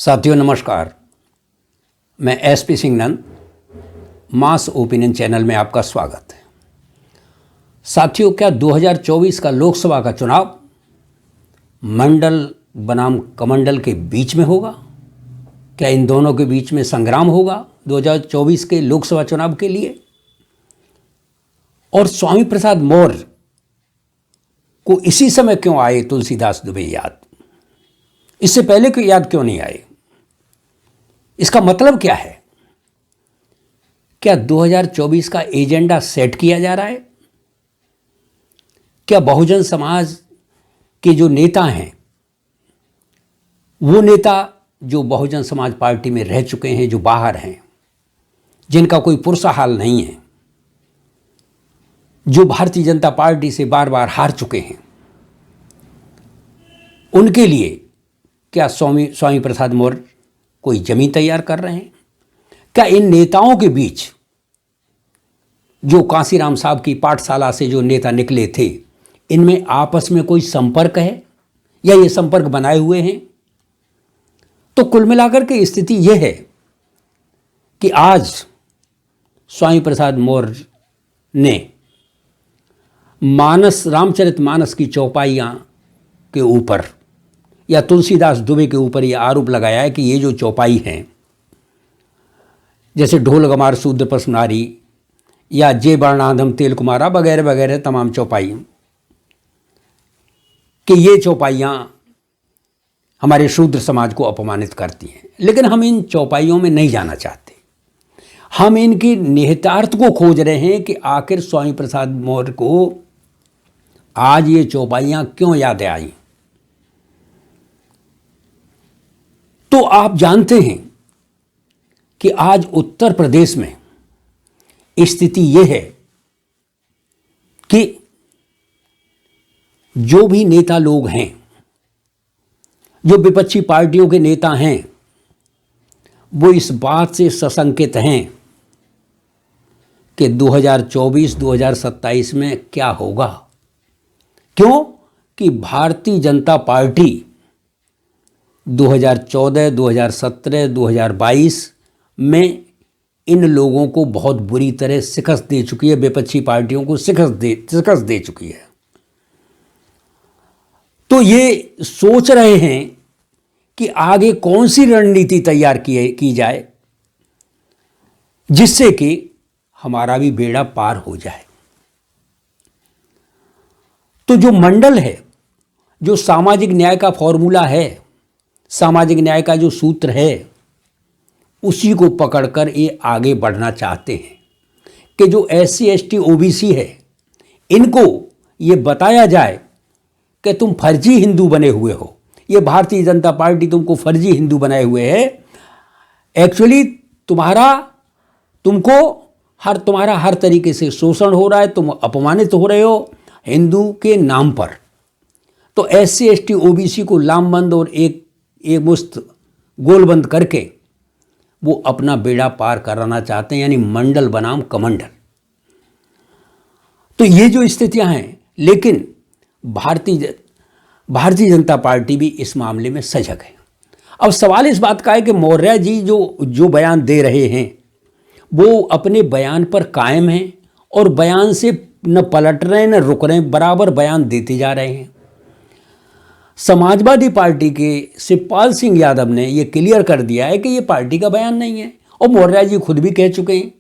साथियों नमस्कार, मैं एसपी सिंह नंद, मास ओपिनियन चैनल में आपका स्वागत है। साथियों, क्या 2024 का लोकसभा का चुनाव मंडल बनाम कमंडल के बीच में होगा? क्या इन दोनों के बीच में संग्राम होगा 2024 के लोकसभा चुनाव के लिए? और स्वामी प्रसाद मौर्य को इसी समय क्यों आए तुलसीदास दुबे याद? इससे पहले क्यों याद क्यों नहीं आए? इसका मतलब क्या है? क्या 2024 का एजेंडा सेट किया जा रहा है? क्या बहुजन समाज के जो नेता हैं, वो नेता जो बहुजन समाज पार्टी में रह चुके हैं, जो बाहर हैं, जिनका कोई पुरसा हाल नहीं है, जो भारतीय जनता पार्टी से बार बार हार चुके हैं, उनके लिए क्या स्वामी प्रसाद मौर्य कोई जमीन तैयार कर रहे हैं? क्या इन नेताओं के बीच, जो कांसीराम साहब की पाठशाला से जो नेता निकले थे, इनमें आपस में कोई संपर्क है या ये संपर्क बनाए हुए हैं? तो कुल मिलाकर के स्थिति यह है कि आज स्वामी प्रसाद मौर्य ने रामचरितमानस की चौपाइयाँ के ऊपर या तुलसीदास दुबे के ऊपर यह आरोप लगाया है कि ये जो चौपाई हैं, जैसे ढोल गमार शूद्र पसनारी या जे वर्णाधम तेल कुमारा वगैरह वगैरह तमाम चौपाई, कि ये चौपाइयाँ हमारे शूद्र समाज को अपमानित करती हैं। लेकिन हम इन चौपाइयों में नहीं जाना चाहते। हम इनके निहितार्थ को खोज रहे हैं कि आखिर स्वामी प्रसाद मौर्य को आज ये चौपाइयाँ क्यों याद आई। तो आप जानते हैं कि आज उत्तर प्रदेश में स्थिति यह है कि जो भी नेता लोग हैं, जो विपक्षी पार्टियों के नेता हैं, वो इस बात से सशंकित हैं कि 2024-2027 में क्या होगा। क्यों? कि भारतीय जनता पार्टी 2014, 2017, 2022 में इन लोगों को बहुत बुरी तरह शिकस्त दे चुकी है, विपक्षी पार्टियों को शिकस्त दे चुकी है। तो ये सोच रहे हैं कि आगे कौन सी रणनीति तैयार की जाए जिससे कि हमारा भी बेड़ा पार हो जाए। तो जो मंडल है, जो सामाजिक न्याय का फॉर्मूला है, सामाजिक न्याय का जो सूत्र है, उसी को पकड़कर ये आगे बढ़ना चाहते हैं कि जो SC ST OBC है, इनको ये बताया जाए कि तुम फर्जी हिंदू बने हुए हो। ये भारतीय जनता पार्टी तुमको फर्जी हिंदू बनाए हुए है। एक्चुअली तुम्हारा हर तरीके से शोषण हो रहा है, तुम अपमानित हो रहे हो हिंदू के नाम पर। तो SC ST OBC को लामबंद और एक मुश्त गोलबंद करके वो अपना बेड़ा पार कराना चाहते हैं, यानी मंडल बनाम कमंडल। तो ये जो स्थितियां हैं, लेकिन भारतीय जनता पार्टी भी इस मामले में सजग है। अब सवाल इस बात का है कि मौर्य जी जो बयान दे रहे हैं, वो अपने बयान पर कायम हैं और बयान से न पलट रहे हैं न रुक रहे हैं, बराबर बयान देते जा रहे हैं। समाजवादी पार्टी के शिवपाल सिंह यादव ने यह क्लियर कर दिया है कि ये पार्टी का बयान नहीं है, और मौर्य जी खुद भी कह चुके हैं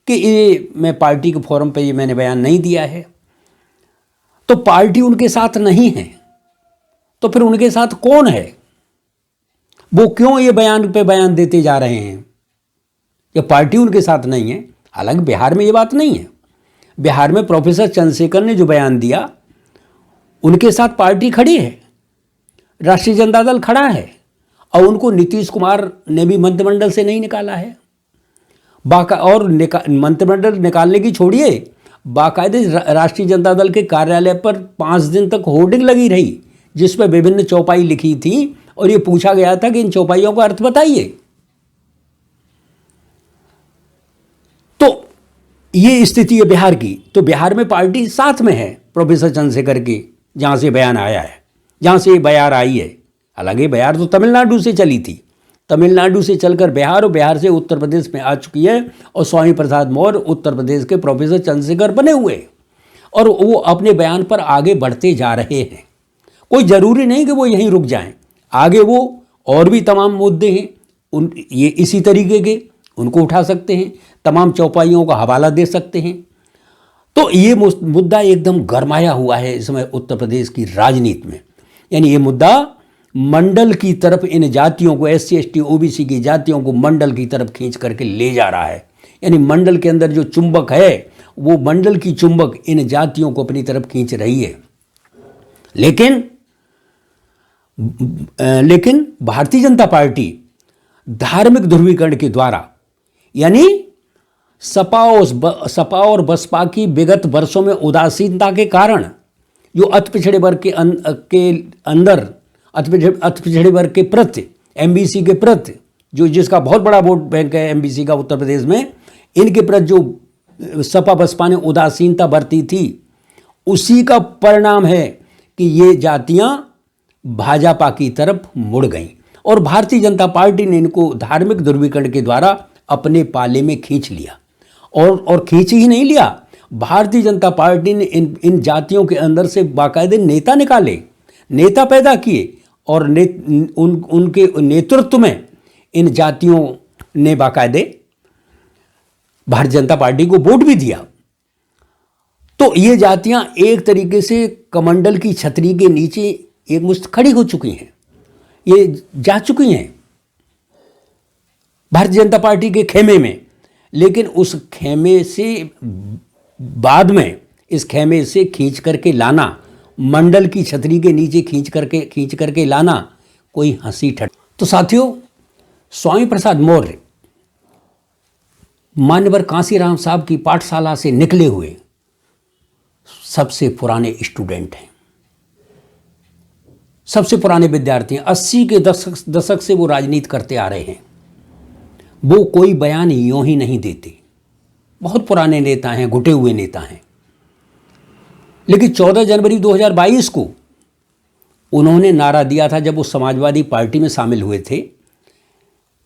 कि ये मैं पार्टी के फोरम पे ये मैंने बयान नहीं दिया है। तो पार्टी उनके साथ नहीं है, तो फिर उनके साथ कौन है? वो क्यों ये बयान पे बयान देते जा रहे हैं? ये पार्टी उनके साथ नहीं है। हालांकि बिहार में ये बात नहीं है। बिहार में प्रोफेसर चंद्रशेखर ने जो बयान दिया, उनके साथ पार्टी खड़ी है, राष्ट्रीय जनता दल खड़ा है, और उनको नीतीश कुमार ने भी मंत्रिमंडल से नहीं निकाला है। मंत्रिमंडल निकालने की छोड़िए, बाकायदे राष्ट्रीय जनता दल के कार्यालय पर 5 दिन तक होर्डिंग लगी रही, जिस पर विभिन्न चौपाई लिखी थी और ये पूछा गया था कि इन चौपाइयों का अर्थ बताइए। तो ये स्थिति है बिहार की। तो बिहार में पार्टी साथ में है प्रोफेसर चंद्रशेखर की, जहाँ से बयान आया है, जहाँ से ये बयार आई है। हालांकि बयार तो तमिलनाडु से चली थी, तमिलनाडु से चलकर बिहार और बिहार से उत्तर प्रदेश में आ चुकी है और स्वामी प्रसाद मौर्य उत्तर प्रदेश के प्रोफेसर चंद्रशेखर बने हुए हैं और वो अपने बयान पर आगे बढ़ते जा रहे हैं। कोई ज़रूरी नहीं कि वो यहीं रुक जाएं, आगे वो और भी तमाम मुद्दे हैं ये इसी तरीके के उनको उठा सकते हैं, तमाम चौपाइयों का हवाला दे सकते हैं। तो ये मुद्दा एकदम गरमाया हुआ है इस समय उत्तर प्रदेश की राजनीति में। यानी ये मुद्दा मंडल की तरफ इन जातियों को, SC ST OBC की जातियों को मंडल की तरफ खींच करके ले जा रहा है। यानी मंडल के अंदर जो चुंबक है वो मंडल की चुंबक इन जातियों को अपनी तरफ खींच रही है। लेकिन भारतीय जनता पार्टी धार्मिक ध्रुवीकरण के द्वारा, यानी सपा और बसपा की विगत वर्षों में उदासीनता के कारण जो अति पिछड़े वर्ग के अंदर अति पिछड़े वर्ग के प्रति, MBC के प्रति, जो जिसका बहुत बड़ा वोट बैंक है MBC का उत्तर प्रदेश में, इनके प्रति जो सपा बसपा ने उदासीनता बरती थी, उसी का परिणाम है कि ये जातियां भाजपा की तरफ मुड़ गईं और भारतीय जनता पार्टी ने इनको धार्मिक ध्रुवीकरण के द्वारा अपने पाले में खींच लिया। और खींच ही नहीं लिया, भारतीय जनता पार्टी ने इन जातियों के अंदर से बाकायदे नेता निकाले, नेता पैदा किए और उनके नेतृत्व में इन जातियों ने बाकायदे भारतीय जनता पार्टी को वोट भी दिया। तो ये जातियां एक तरीके से कमंडल की छतरी के नीचे एक मुश्त खड़ी हो चुकी हैं, ये जा चुकी हैं भारतीय जनता पार्टी के खेमे में। लेकिन उस खेमे से बाद में इस खेमे से खींच करके लाना, मंडल की छतरी के नीचे खींच करके लाना कोई हंसी ठट। तो साथियों, स्वामी प्रसाद मौर्य मान्यवर कांसीराम साहब की पाठशाला से निकले हुए सबसे पुराने स्टूडेंट हैं, सबसे पुराने विद्यार्थी हैं। 80 के दशक से वो राजनीति करते आ रहे हैं। वो कोई बयान यूं ही नहीं देते, बहुत पुराने नेता हैं, घुटे हुए नेता हैं। लेकिन 14 जनवरी 2022 को उन्होंने नारा दिया था, जब वो समाजवादी पार्टी में शामिल हुए थे,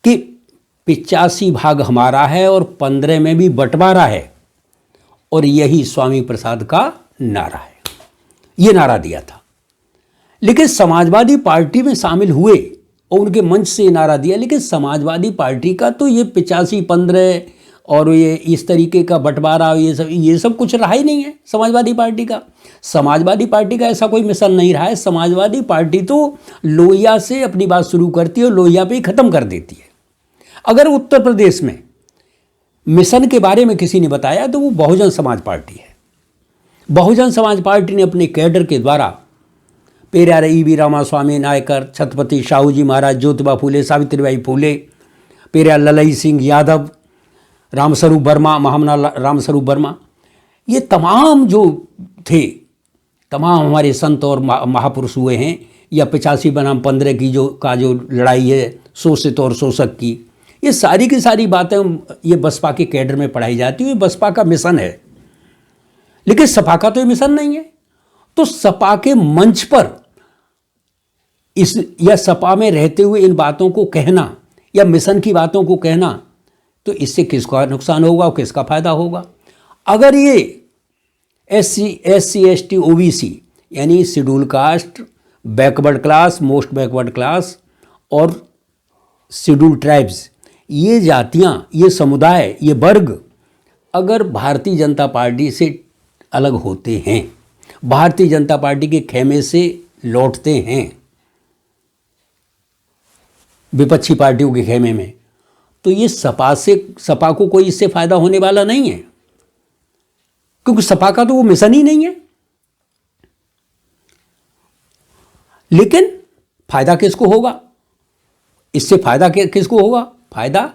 कि 85 भाग हमारा है और 15 में भी बंटवारा है, और यही स्वामी प्रसाद का नारा है। ये नारा दिया था। लेकिन समाजवादी पार्टी में शामिल हुए और उनके मंच से नारा दिया, लेकिन समाजवादी पार्टी का तो ये 85-15 और ये इस तरीके का बंटवारा ये सब कुछ रहा ही नहीं है समाजवादी पार्टी का। समाजवादी पार्टी का ऐसा कोई मिशन नहीं रहा है। समाजवादी पार्टी तो लोहिया से अपनी बात शुरू करती है और लोहिया पे ही ख़त्म कर देती है। अगर उत्तर प्रदेश में मिशन के बारे में किसी ने बताया तो वो बहुजन समाज पार्टी है। बहुजन समाज पार्टी ने अपने कैडर के द्वारा पेरियार E.V. रामास्वामी नायकर, छत्रपति शाहू जी महाराज, ज्योतिबा फूले, सावित्रीबाई फूले, पेरियार ललई सिंह यादव, रामस्वरूप वर्मा, महामना रामस्वरूप वर्मा, ये तमाम जो थे, तमाम हमारे संत और महापुरुष हुए हैं। या 85 बनाम 15 की जो लड़ाई है, शोषित और शोषक की, ये सारी की सारी बातें ये बसपा के कैडर में पढ़ाई जाती है। बसपा का मिशन है, लेकिन सपा का तो ये मिशन नहीं है। तो सपा के मंच पर या सपा में रहते हुए इन बातों को कहना या मिशन की बातों को कहना, तो इससे किसका नुकसान होगा और किसका फायदा होगा? अगर ये SC ST OBC यानी schedule caste, backward class, most backward class और शेड्यूल ट्राइब्स, ये जातियां, ये समुदाय, ये वर्ग अगर भारतीय जनता पार्टी से अलग होते हैं, भारतीय जनता पार्टी के खेमे से लौटते हैं विपक्षी पार्टियों के खेमे में, तो ये सपा को कोई इससे फायदा होने वाला नहीं है, क्योंकि सपा का तो वो मिशन ही नहीं है। लेकिन फायदा किसको होगा? इससे फायदा किसको होगा? फायदा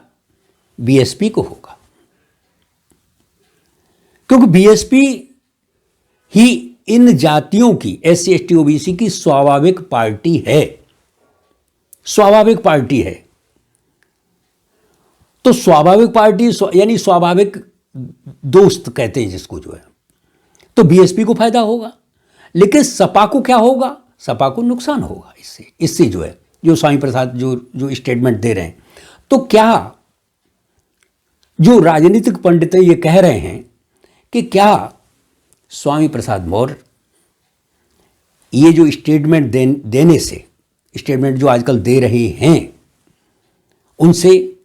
BSP को होगा, क्योंकि BSP ही इन जातियों की, SC ST OBC की स्वाभाविक पार्टी है, स्वाभाविक पार्टी है। तो स्वाभाविक पार्टी यानी स्वाभाविक दोस्त कहते हैं जिसको, जो है, तो BSP को फायदा होगा। लेकिन सपा को क्या होगा? सपा को नुकसान होगा इससे जो है, जो स्वामी प्रसाद जो स्टेटमेंट दे रहे हैं। तो क्या जो राजनीतिक पंडित ये कह रहे हैं कि क्या स्वामी प्रसाद मौर्य ये जो स्टेटमेंट देने से, स्टेटमेंट जो आजकल दे रहे हैं, उनसे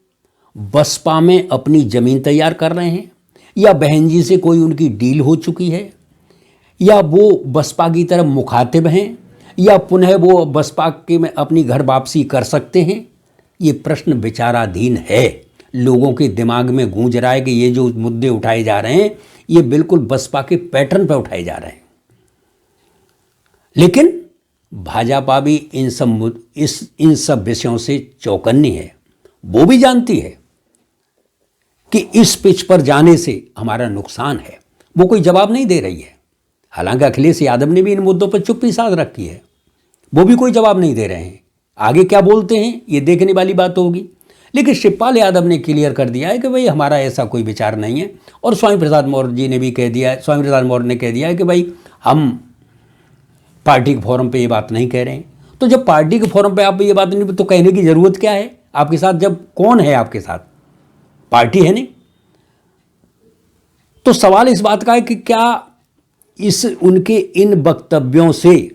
बसपा में अपनी ज़मीन तैयार कर रहे हैं, या बहन जी से कोई उनकी डील हो चुकी है, या वो बसपा की तरफ मुखातिब हैं, या पुनः वो बसपा के में अपनी घर वापसी कर सकते हैं? ये प्रश्न विचाराधीन है। लोगों के दिमाग में गूंज रहा है कि ये जो मुद्दे उठाए जा रहे हैं ये बिल्कुल बसपा के पैटर्न पर उठाए जा रहे हैं। लेकिन भाजपा भी इन सब विषयों से चौकन्नी है। वो भी जानती है कि इस पिच पर जाने से हमारा नुकसान है। वो कोई जवाब नहीं दे रही है। हालांकि अखिलेश यादव ने भी इन मुद्दों पर चुप्पी साध रखी है, वो भी कोई जवाब नहीं दे रहे हैं। आगे क्या बोलते हैं ये देखने वाली बात होगी। लेकिन शिवपाल यादव ने क्लियर कर दिया है कि भाई हमारा ऐसा कोई विचार नहीं है, और स्वामी प्रसाद मौर्य जी ने भी कह दिया है, स्वामी प्रसाद मौर्य ने कह दिया है कि भाई हम पार्टी के फोरम पे ये बात नहीं कह रहे हैं। तो जब पार्टी के फोरम पे आप ये बात नहीं, तो कहने की ज़रूरत क्या है आपके साथ? जब कौन है आपके साथ? पार्टी है नहीं। तो सवाल इस बात का है कि क्या इस उनके इन वक्तव्यों से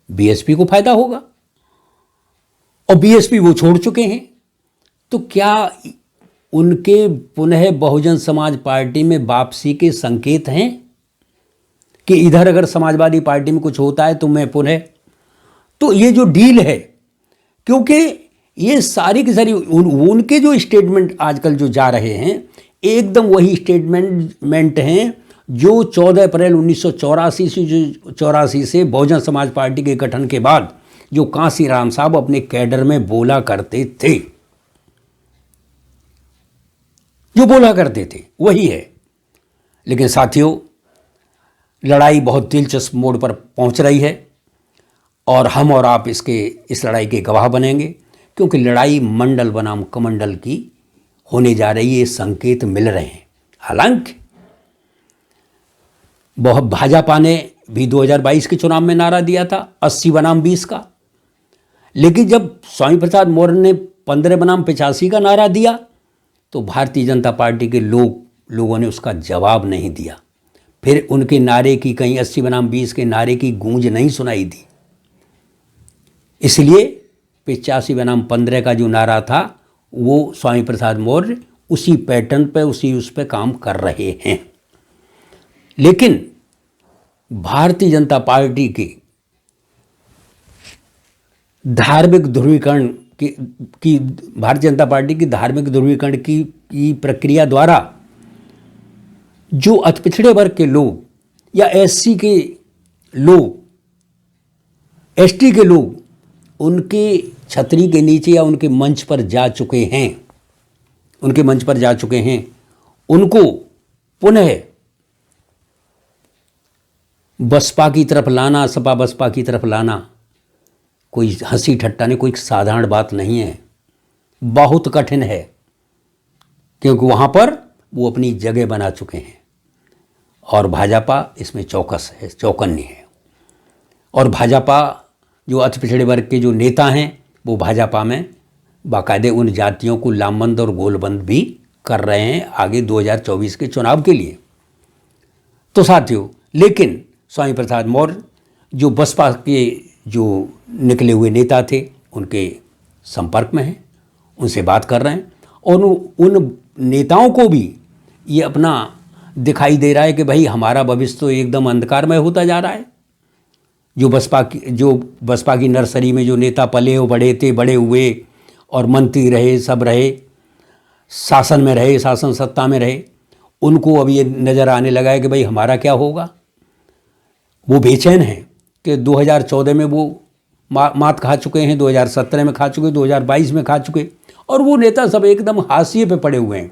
बीएसपी को फायदा होगा? और बीएसपी वो छोड़ चुके हैं, तो क्या उनके पुनः बहुजन समाज पार्टी में वापसी के संकेत हैं कि इधर अगर समाजवादी पार्टी में कुछ होता है तो मैं पुनः, तो ये जो डील है, क्योंकि ये सारी की सारी उनके जो स्टेटमेंट आजकल जो जा रहे हैं एकदम वही स्टेटमेंट हैं जो 14 अप्रैल 1984 से बहुजन समाज पार्टी के गठन के बाद जो कांसीराम साहब अपने कैडर में बोला करते थे, जो बोला करते थे वही है। लेकिन साथियों, लड़ाई बहुत दिलचस्प मोड़ पर पहुंच रही है और हम और आप इस लड़ाई के गवाह बनेंगे, क्योंकि लड़ाई मंडल बनाम कमंडल की होने जा रही है। ये संकेत मिल रहे हैं। हालांकि भाजपा ने भी 2022 के चुनाव में नारा दिया था 80 बनाम 20 का, लेकिन जब स्वामी प्रसाद मौर्य ने 15 बनाम 85 का नारा दिया तो भारतीय जनता पार्टी के लोगों ने उसका जवाब नहीं दिया। फिर उनके नारे की, कहीं 80 बनाम 20 के नारे की गूंज नहीं सुनाई दी। इसलिए 85 बनाम 15 का जो नारा था वो स्वामी प्रसाद मौर्य उसी पैटर्न पे, उस पे काम कर रहे हैं। लेकिन भारतीय जनता पार्टी के धार्मिक ध्रुवीकरण की भारतीय जनता पार्टी की धार्मिक ध्रुवीकरण की प्रक्रिया द्वारा जो अति पिछड़े वर्ग के लोग या एससी के लोग, एसटी के लोग उनके छतरी के नीचे या उनके मंच पर जा चुके हैं, उनको पुनः बसपा की तरफ लाना, सपा बसपा की तरफ लाना कोई हंसी ठट्टा नहीं, कोई साधारण बात नहीं है, बहुत कठिन है। क्योंकि वहाँ पर वो अपनी जगह बना चुके हैं और भाजपा इसमें चौकस है, चौकन्नी है। और भाजपा जो अति पिछड़े वर्ग के जो नेता हैं वो भाजपा में बाकायदे उन जातियों को लामबंद और गोलबंद भी कर रहे हैं आगे 2024 के चुनाव के लिए। तो साथियों, लेकिन स्वामी प्रसाद मौर्य जो बसपा के जो निकले हुए नेता थे उनके संपर्क में हैं, उनसे बात कर रहे हैं और उन नेताओं को भी ये अपना दिखाई दे रहा है कि भाई हमारा भविष्य तो एकदम अंधकारमय होता जा रहा है। जो बसपा की नर्सरी में जो नेता पले हो बड़े हुए और मंत्री रहे, सब रहे, शासन में रहे, शासन सत्ता में रहे, उनको अब ये नज़र आने लगा है कि भाई हमारा क्या होगा। वो बेचैन हैं कि 2014 में वो मात खा चुके हैं, 2017 में खा चुके, 2022 में खा चुके, और वो नेता सब एकदम हाशिए पे पड़े हुए हैं।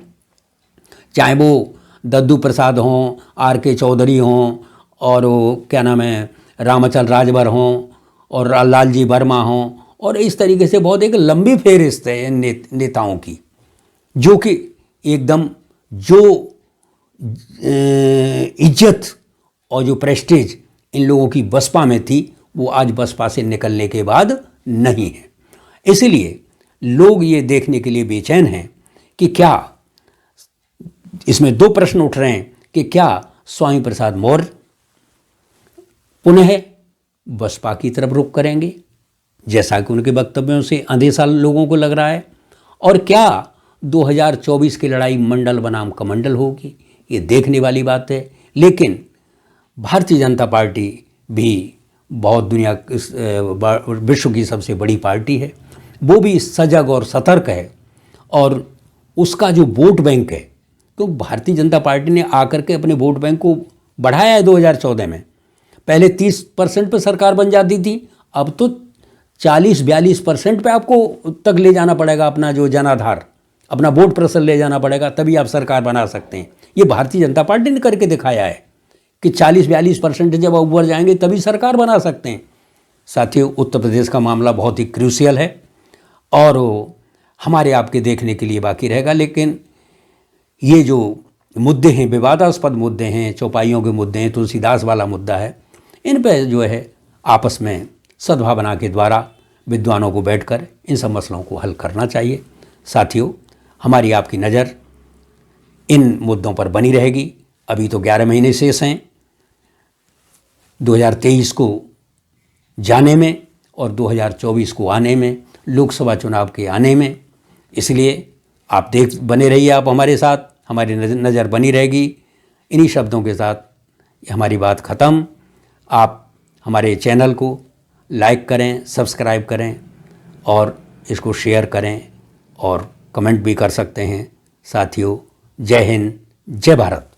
चाहे वो दद्दू प्रसाद हों, आर.के. चौधरी हों, और वो क्या नाम है रामाचल राजभर हों, और लालजी वर्मा हों, और इस तरीके से बहुत एक लंबी फेहरिस्त है नेताओं की, जो कि एकदम जो इज्जत और जो प्रेस्टीज इन लोगों की बसपा में थी वो आज बसपा से निकलने के बाद नहीं है। इसलिए लोग ये देखने के लिए बेचैन हैं कि क्या इसमें दो प्रश्न उठ रहे हैं कि क्या स्वामी प्रसाद मौर्य पुनः बसपा की तरफ रुख करेंगे, जैसा कि उनके वक्तव्यों से अंदेशा लोगों को लग रहा है, और क्या 2024 की लड़ाई मंडल बनाम कमंडल होगी। ये देखने वाली बात है। लेकिन भारतीय जनता पार्टी भी बहुत विश्व की सबसे बड़ी पार्टी है, वो भी सजग और सतर्क है, और उसका जो वोट बैंक है, तो भारतीय जनता पार्टी ने आकर के अपने वोट बैंक को बढ़ाया है 2014 में। पहले 30% पर सरकार बन जाती थी, अब तो 40-42% पे आपको तक ले जाना पड़ेगा, अपना जो जनाधार, अपना वोट प्रतिशत ले जाना पड़ेगा, तभी आप सरकार बना सकते हैं। ये भारतीय जनता पार्टी ने करके दिखाया है कि 40-42% जब ऊपर जाएंगे तभी सरकार बना सकते हैं। साथियों, उत्तर प्रदेश का मामला बहुत ही क्रूशियल है और हमारे आपके देखने के लिए बाकी रहेगा। लेकिन ये जो मुद्दे हैं, विवादास्पद मुद्दे हैं, चौपाइयों के मुद्दे हैं, तुलसीदास वाला मुद्दा है, इन पर जो है आपस में सद्भावना के द्वारा विद्वानों को बैठकर इन सब मसलों को हल करना चाहिए। साथियों, हमारी आपकी नज़र इन मुद्दों पर बनी रहेगी। अभी तो 11 महीने शेष हैं 2023 को जाने में और 2024 को आने में, लोकसभा चुनाव के आने में। इसलिए आप बने रहिए, आप हमारे साथ, हमारी नज़र बनी रहेगी। इन्हीं शब्दों के साथ हमारी बात ख़त्म। आप हमारे चैनल को लाइक करें, सब्सक्राइब करें और इसको शेयर करें और कमेंट भी कर सकते हैं। साथियों, जय हिंद, जय भारत।